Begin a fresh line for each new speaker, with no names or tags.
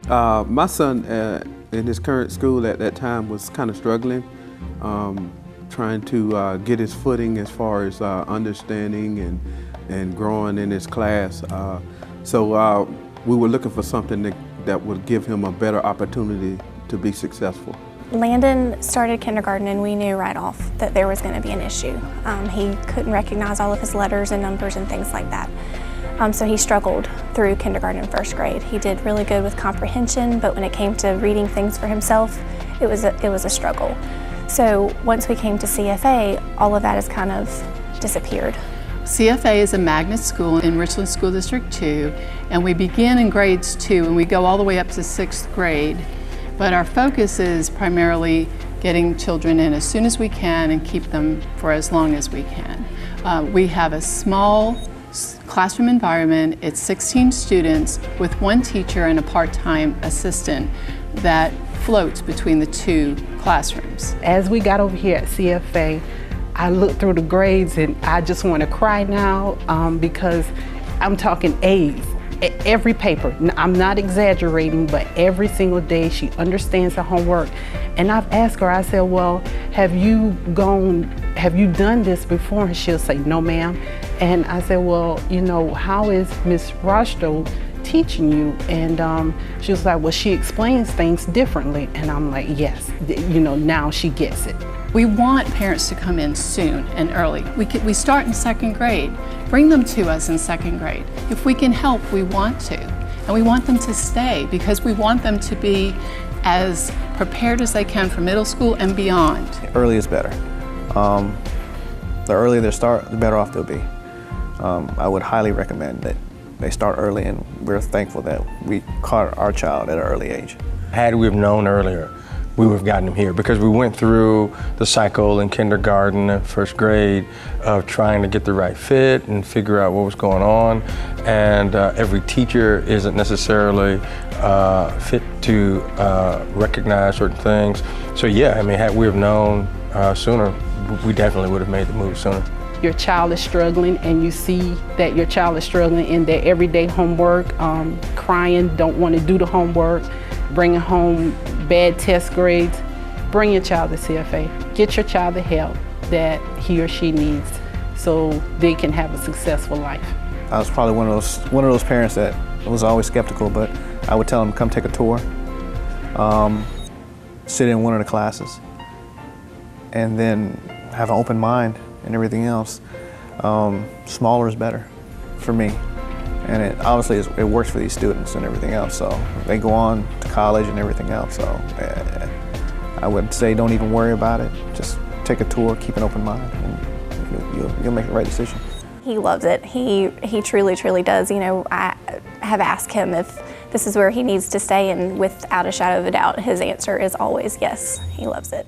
My son in his current school at that time was kind of struggling, trying to get his footing as far as understanding and growing in his class. So we were looking for something that would give him a better opportunity to be successful.
Landon started kindergarten and we knew right off that there was going to be an issue. He couldn't recognize all of his letters and numbers and things like that. So he struggled through kindergarten and first grade. He did really good with comprehension, but when it came to reading things for himself, it was a struggle. So once we came to CFA, all of that has kind of disappeared.
CFA is a magnet school in Richland School District 2, and we begin in grades 2 and we go all the way up to 6th grade. But our focus is primarily getting children in as soon as we can and keep them for as long as we can. We have a small classroom environment. It's 16 students with one teacher and a part-time assistant that floats between the two classrooms.
As we got over here at CFA, I looked through the grades and I just want to cry now because I'm talking A's. Every paper, I'm not exaggerating, but every single day she understands her homework. And I've asked her, I said, well, have you done this before? And she'll say, no, ma'am. And I said, well, you know, how is Miss Rostow teaching you? And she was like, well, she explains things differently. And I'm like, yes, you know, now she gets it.
We want parents to come in soon and early. We start in 2nd grade. Bring them to us in 2nd grade. If we can help, we want to. And we want them to stay because we want them to be as prepared as they can for middle school and beyond.
Early is better. The earlier they start, the better off they'll be. I would highly recommend that they start early, and we're thankful that we caught our child at an early age.
Had we have known earlier, we would have gotten him here because we went through the cycle in kindergarten and 1st grade of trying to get the right fit and figure out what was going on. And every teacher isn't necessarily fit to recognize certain things. So yeah, I mean, had we have known sooner, we definitely would have made the move sooner.
Your child is struggling and you see that your child is struggling in their everyday homework, crying, don't want to do the homework, bringing home bad test grades, bring your child to CFA. Get your child the help that he or she needs so they can have a successful life.
I was probably one of those parents that was always skeptical, but I would tell them, come take a tour, sit in one of the classes, and then have an open mind and everything else. Smaller is better for me. And it obviously it works for these students and everything else, so they go on to college and everything else. So I would say don't even worry about it. Just take a tour, keep an open mind, and you'll make the right decision.
He loves it. He truly, truly does. You know, I have asked him if this is where he needs to stay, and without a shadow of a doubt, his answer is always yes. He loves it.